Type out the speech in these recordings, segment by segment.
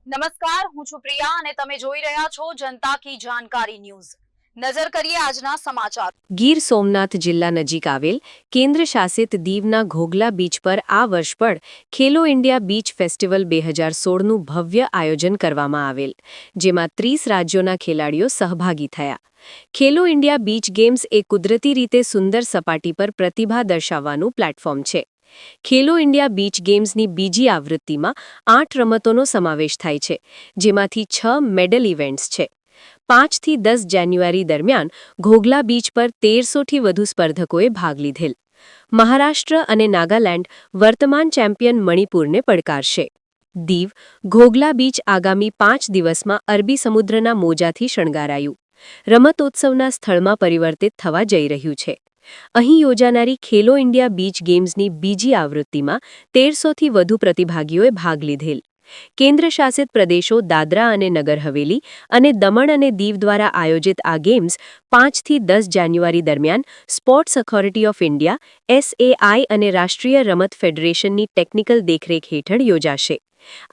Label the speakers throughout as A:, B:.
A: નમસ્કાર, હું છું પ્રિયા અને તમે જોઈ રહ્યા છો જનતા કી જાણકારી ન્યૂઝ। નજર કરીએ આજના સમાચાર।
B: ગીર સોમનાથ જિલ્લા નજીક આવેલ કેન્દ્ર શાસિત દીવના ઘોઘલા બીચ પર આ વર્ષ પણ ખેલો ઇન્ડિયા બીચ ફેસ્ટિવલ 2016નું ભવ્ય આયોજન કરવામાં આવેલ, જેમાં 30 રાજ્યોના ખેલાડીઓ સહભાગી થયા। ખેલો ઇન્ડિયા બીચ ગેમ્સ એ કુદરતી રીતે સુંદર સપાટી પર પ્રતિભા દર્શાવવાનું પ્લેટફોર્મ છે। ખેલો ઇન્ડિયા બીચ ગેમ્સની બીજી આવૃત્તિમાં 8 રમતોનો સમાવેશ થાય છે, જેમાંથી 6 મેડલ ઇવેન્ટ્સ છે। 5 થી 10 જાન્યુઆરી દરમિયાન ઘોઘલા બીચ પર 1300થી વધુ સ્પર્ધકોએ ભાગ લીધેલ। મહારાષ્ટ્ર અને નાગાલેન્ડ વર્તમાન ચેમ્પિયન મણિપુરને પડકારશે। દીવ ઘોઘલા બીચ આગામી 5 દિવસમાં અરબી સમુદ્રના મોજાથી શણગારાયું રમતોત્સવના સ્થળમાં પરિવર્તિત થવા જઈ રહ્યું છે। અહીં યોજાનારી ખેલો ઇન્ડિયા બીચ ગેમ્સની બીજી આવૃત્તિમાં 1300થી વધુ પ્રતિભાગીઓએ ભાગ લીધેલ। કેન્દ્ર શાસિત પ્રદેશો દાદરા અને નગર હવેલી અને દમણ અને દીવ દ્વારા આયોજિત આ ગેમ્સ 5 થી 10 જાન્યુઆરી દરમિયાન sports authority of India SAI અને રાષ્ટ્રીય રમત ફેડરેશનની ટેકનિકલ દેખરેખ હેઠળ યોજાશે।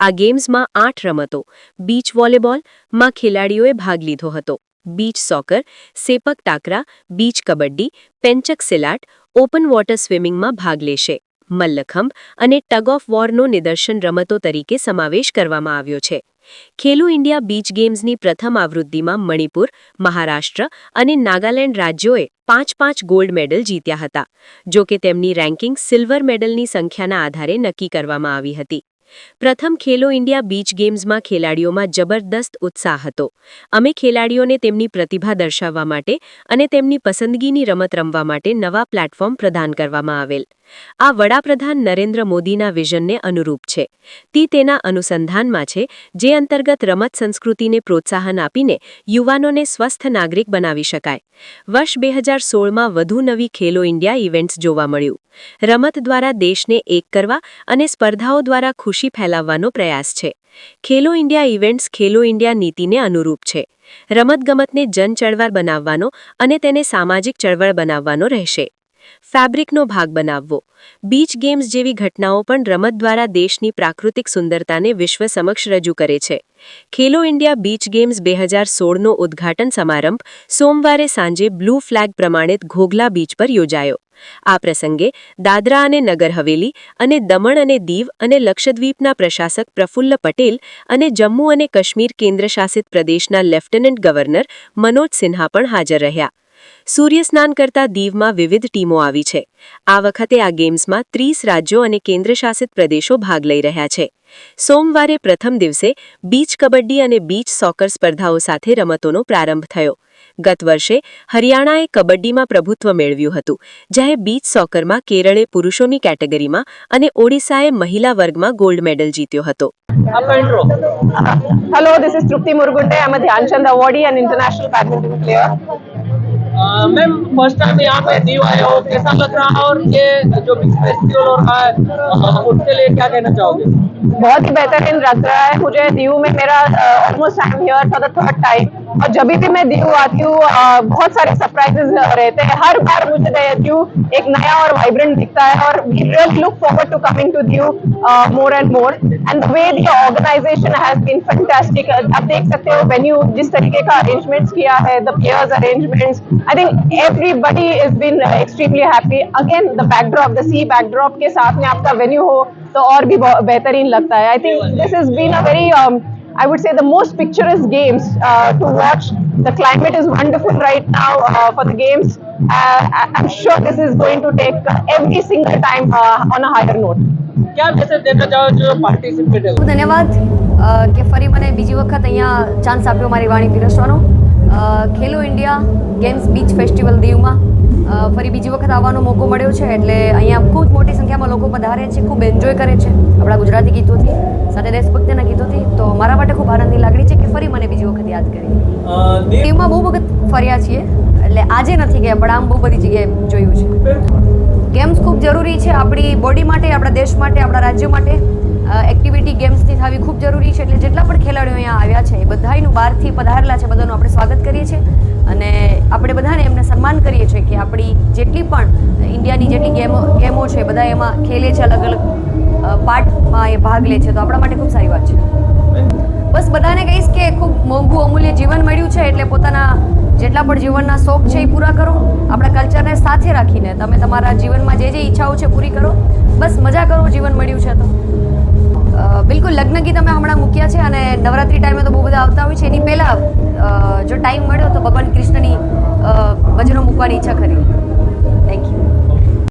B: આ ગેમ્સમાં 8 રમતો બીચ વોલીબોલમાં ખેલાડીઓએ ભાગ લીધો હતો, beach soccer, sepak takraw, beach kabaddi, pencak silat, open water સ્વિમિંગમાં ભાગ લેશે। મલ્લખંભ અને ટગ ઓફ વોરનો નિદર્શન રમતો તરીકે સમાવેશ કરવામાં આવ્યો છે। ખેલો ઇન્ડિયા બીચ ગેમ્સની પ્રથમ આવૃત્તિમાં મણિપુર, મહારાષ્ટ્ર અને નાગાલેન્ડ રાજ્યોએ 5-5 ગોલ્ડ મેડલ જીત્યા હતા, જો કે તેમની રેન્કિંગ સિલ્વર મેડલની સંખ્યાના આધારે નક્કી કરવામાં આવી હતી। પ્રથમ ખેલો ઇન્ડિયા બીચ ગેમ્સમાં ખેલાડીઓમાં જબરદસ્ત ઉત્સાહ હતો। અમે ખેલાડીઓને તેમની પ્રતિભા દર્શાવવા માટે અને તેમની પસંદગીની રમત રમવા માટે નવા પ્લેટફોર્મ પ્રદાન કરવામાં આવેલ। આ વડાપ્રધાન નરેન્દ્ર મોદીના વિઝનને અનુરૂપ છે। તે તેના અનુસંધાનમાં છે, જે અંતર્ગત રમત સંસ્કૃતિને પ્રોત્સાહન આપીને યુવાનોને સ્વસ્થ નાગરિક બનાવી શકાય। વર્ષ 2016માં વધુ નવી ખેલો ઇન્ડિયા ઇવેન્ટ્સ જોવા મળ્યું। રમત દ્વારા દેશને એક કરવા અને સ્પર્ધાઓ દ્વારા ખુશી ફેલાવવાનો પ્રયાસ છે। ખેલો ઇન્ડિયા ઇવેન્ટ્સ ખેલો ઇન્ડિયા નીતિને અનુરૂપ છે। રમતગમતને જનચળવળ બનાવવાનો અને તેને સામાજિક ચળવળ બનાવવાનો રહેશે। ફેબ્રિકનો ભાગ બનાવવો બીચ ગેમ્સ જેવી ઘટનાઓ પણ રમત દ્વારા દેશની પ્રાકૃતિક સુંદરતાને વિશ્વ સમક્ષ રજૂ કરે છે। ખેલો ઇન્ડિયા બીચ ગેમ્સ 2016નો ઉદ્ઘાટન સમારંભ સોમવારે સાંજે બ્લુ ફ્લેગ પ્રમાણિત ઘોઘલા બીચ પર યોજાયો। આ પ્રસંગે દાદરા અને નગર હવેલી અને દમણ અને દીવ અને લક્ષદ્વીપના પ્રશાસક પ્રફુલ્લ પટેલ અને જમ્મુ અને કાશ્મીર કેન્દ્રશાસિત પ્રદેશના લેફ્ટનન્ટ ગવર્નર મનોજ સિન્હા પણ હાજર રહ્યા। સૂર્ય સ્નાન કરતા દીવમાં વિવિધ ટીમો આવી છે। આ વખતે આ ગેમ્સમાં 30 રાજ્યો અને કેન્દ્રશાસિત પ્રદેશો ભાગ લઈ રહ્યા છે। સોમવારે પ્રથમ દિવસે બીચ કબડ્ડી અને બીચ સોકર સ્પર્ધાઓ સાથે રમતોનો પ્રારંભ થયો। ગત વર્ષે હરિયાણાએ કબડ્ડીમાં પ્રભુત્વ મેળવ્યું હતું, જ્યારે બીચ સોકરમાં કેરળે પુરુષોની કેટેગરીમાં અને ઓડિશાએ મહિલા વર્ગમાં ગોલ્ડ મેડલ જીત્યો હતો।
C: Hello, this is Trupti Murugunde. I'm a Dhyanchand awardee and international badminton player.
D: Ma'am first time यहाँ पे दीव आए हो, कैसा लग रहा है और ये जो बिग फेस्टिवल हो रहा है उसके लिए क्या कहना चाहोगे?
C: बहुत ही बेहतरीन लग रहा है मुझे। दीव में मेरा almost I am here for the third time और जब भी मैं दीव आती हूँ बहुत सारे सरप्राइजेस रहते हैं। हर बार मुझे दीव एक नया और वाइब्रेंट दिखता है और we really look forward to coming to Diu more and more and the way the organisation has been fantastic. आप देख सकते हो वेन्यू जिस तरीके का अरेंजमेंट्स किया है, the players arrangements, I think everybody is been extremely happy. Again the backdrop, the sea backdrop के साथ में आपका वेन्यू हो तो और भी बेहतरीन लगता है। I think this has been a very I would say the most picturesque games to watch. The climate is wonderful right now for the games. I'm sure this is going to take every single time on a higher note.
D: क्या message देना चाहो जो participate है?
E: धन्यवाद કે ફરી મને બીજી વખત અહીંયા ચાન્સ આપ્યો મારી વાણી પીરસવાનો। ખેલો ઇન્ડિયા ગેમ્સ બીચ ફેસ્ટિવલ દીવમાં ફરી બીજી વખત આવવાનો મોકો મળ્યો છે, એટલે અહીંયા ખૂબ મોટી સંખ્યામાં લોકો પધારે છે, ખૂબ એન્જોય કરે છે આપણા ગુજરાતી ગીતોથી સાથે દેશભક્તિના ગીતોથી। તો મારા માટે ખૂબ આનંદની લાગણી છે કે ફરી મને બીજી વખત યાદ કરી। દીવમાં બહુ વખત ફર્યા છીએ, એટલે આજે નથી ગયા પણ આમ બહુ બધી જગ્યાએ જોયું છે। ગેમ્સ ખૂબ જરૂરી છે આપણી બોડી માટે, આપણા દેશ માટે, આપણા રાજ્ય માટે। એક્ટિવિટી ગેમ્સની થવી ખૂબ જરૂરી છે, એટલે જેટલા પણ ખેલાડીઓ અહીંયા આવ્યા છે એ બધાનું બહારથી પધારેલા છે, બધાનું આપણે સ્વાગત કરીએ છીએ અને આપણે બધાને એમને સન્માન કરીએ છીએ કે આપણી જેટલી પણ ઇન્ડિયાની જેટલી ગેમો છે બધા એમાં ખેલે છે, અલગ અલગ પાર્ટમાં એ ભાગ લે છે, તો આપણા માટે ખૂબ સારી વાત છે. બસ બધાને કહીશ કે ખૂબ મોંઘું અમૂલ્ય જીવન મળ્યું છે, એટલે પોતાના જેટલા પણ જીવનના શોખ છે એ પૂરા કરો. આપણા કલ્ચરને સાથે રાખીને તમે તમારા જીવનમાં જે ઈચ્છાઓ છે પૂરી કરો. બસ મજા કરો, જીવન મળ્યું છે તો. બિલકુલ લગ્ન ગીત અમે હમણાં મૂક્યા છે, અને નવરાત્રી ટાઈમે તો બહુ બધા આવતા હોય છે. એની પહેલાં જો ટાઈમ મળ્યો તો ભગવાન કૃષ્ણની ભજનો મૂકવાની ઈચ્છા કરી. Thank you.